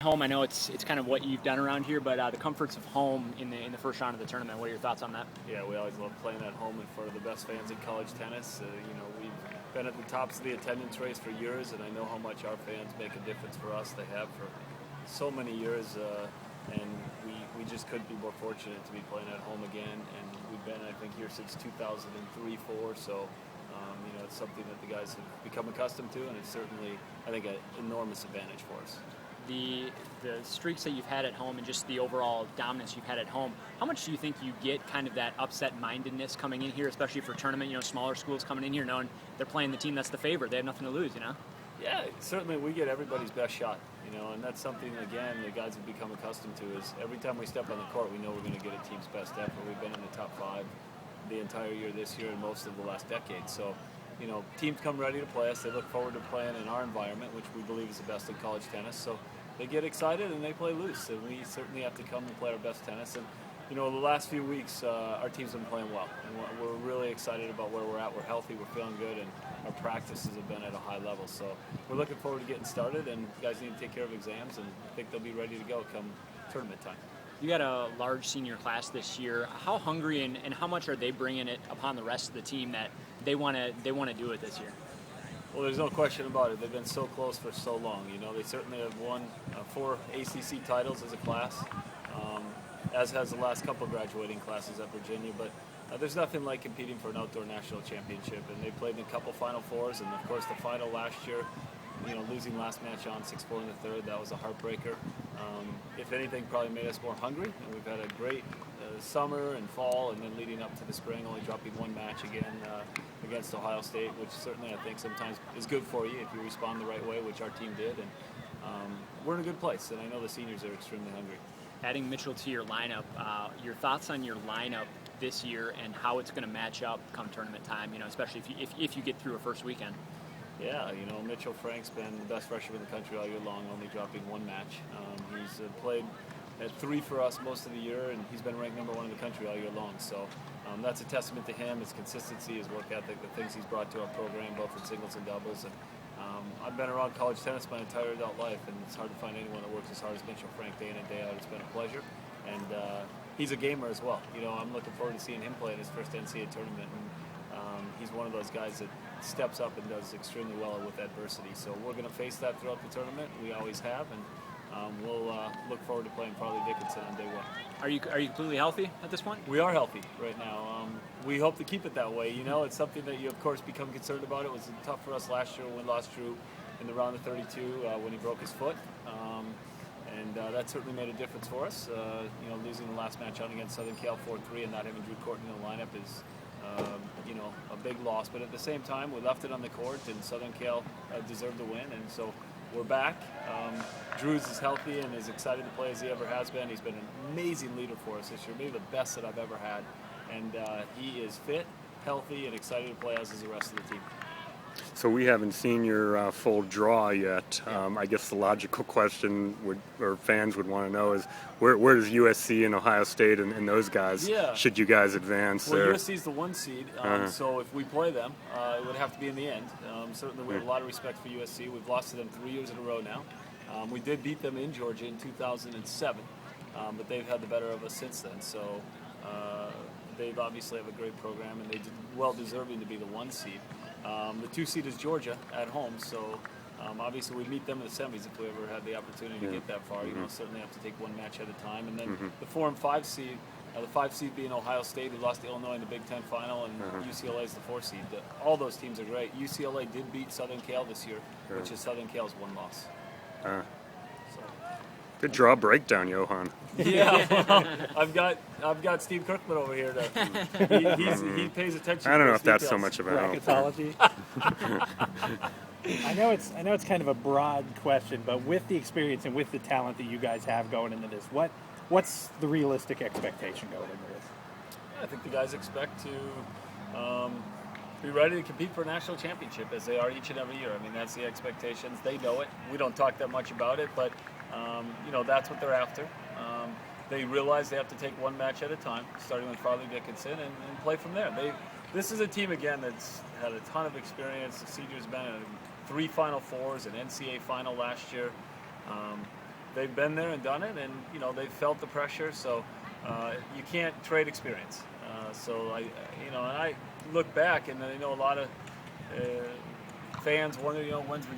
home. I know it's kind of what you've done around here, but the comforts of home in the first round of the tournament. What are your thoughts on that? Yeah, we always love playing at home in front of the best fans in college tennis. We've been at the tops of the attendance race for years, and I know how much our fans make a difference for us. They have for so many years, and we just couldn't be more fortunate to be playing at home again. And we've been, I think, here since 2003-04. So. It's something that the guys have become accustomed to, and it's certainly, I think, an enormous advantage for us. The streaks that you've had at home and just the overall dominance you've had at home, how much do you think you get kind of that upset-mindedness coming in here, especially for tournament, smaller schools coming in here knowing they're playing the team that's the favorite, they have nothing to lose, Yeah, certainly we get everybody's best shot, and that's something, again, the guys have become accustomed to is every time we step on the court, we know we're going to get a team's best effort. We've been in the top 5 the entire year this year and most of the last decade, so teams come ready to play us. They look forward to playing in our environment, which we believe is the best in college tennis. So they get excited and they play loose. And we certainly have to come and play our best tennis. And, the last few weeks, our team's been playing well. And we're really excited about where we're at. We're healthy, we're feeling good, and our practices have been at a high level. So we're looking forward to getting started, and guys need to take care of exams, and I think they'll be ready to go come tournament time. You got a large senior class this year. How hungry and how much are they bringing it upon the rest of the team that they want to do it this year? Well, there's no question about it. They've been so close for so long. They certainly have won 4 ACC titles as a class, as has the last couple of graduating classes at Virginia. But there's nothing like competing for an outdoor national championship. And they played in a couple Final Fours, and of course the final last year. Losing last match on 6-4 in the third, that was a heartbreaker. If anything, probably made us more hungry. And we've had a great summer and fall, and then leading up to the spring, only dropping 1 match again against Ohio State, which certainly I think sometimes is good for you if you respond the right way, which our team did. And we're in a good place, and I know the seniors are extremely hungry. Adding Mitchell to your lineup, your thoughts on your lineup this year and how it's going to match up come tournament time, especially if you get through a first weekend? Yeah, Mitchell Frank's been the best freshman in the country all year long, only dropping 1 match. He's played at 3 for us most of the year, and he's been ranked number 1 in the country all year long. So that's a testament to him, his consistency, his work ethic, the things he's brought to our program, both in singles and doubles. And I've been around college tennis my entire adult life, and it's hard to find anyone that works as hard as Mitchell Frank day in and day out. It's been a pleasure, and he's a gamer as well. I'm looking forward to seeing him play in his first NCAA tournament. And he's one of those guys that steps up and does extremely well with adversity. So we're going to face that throughout the tournament. We always have, and we'll look forward to playing Farley Dickinson on day 1. Are you completely healthy at this point? We are healthy right now. We hope to keep it that way. It's something that you, of course, become concerned about. It was tough for us last year when we lost Drew in the round of 32 when he broke his foot. And that certainly made a difference for us. Losing the last match out against Southern Cal 4-3 and not having Drew Courtney in the lineup is a big loss. But at the same time, we left it on the court, and Southern Cal deserved to win. And so we're back. Drew's as healthy and as excited to play as he ever has been. He's been an amazing leader for us this year, maybe the best that I've ever had. And he is fit, healthy, and excited to play as is the rest of the team. So we haven't seen your full draw yet. I guess the logical question fans would want to know is where does USC and Ohio State and those guys, should you guys advance? Well, USC's the 1 seed, so if we play them, it would have to be in the end. Certainly we have a lot of respect for USC. We've lost to them 3 years in a row now. We did beat them in Georgia in 2007, but they've had the better of us since then. So they obviously have a great program, and they did well deserving to be the 1 seed. The 2 seed is Georgia at home, so obviously we meet them in the semis if we ever had the opportunity to get that far. Certainly have to take 1 match at a time. And then the 4 and 5 seed, the 5 seed being Ohio State, who lost to Illinois in the Big Ten final, and UCLA is the 4 seed. All those teams are great. UCLA did beat Southern Cal this year, which is Southern Cal's 1 loss. Good draw breakdown, Johan. Yeah, well, I've got Steve Kirkman over here. He pays attention. I don't know to if that's details. so much of a help. Bracketology. I know it's kind of a broad question, but with the experience and with the talent that you guys have going into this, what's the realistic expectation going into this? I think the guys expect to be ready to compete for a national championship, as they are each and every year. I mean, that's the expectations. They know it. We don't talk that much about it, but that's what they're after. They realize they have to take 1 match at a time, starting with Farley Dickinson, and play from there. This is a team, again, that's had a ton of experience. The seniors been in 3 Final Fours, an NCAA final last year. they've been there and done it, and you know they've felt the pressure. So you can't trade experience. So and I look back, and I know a lot of fans wonder, when's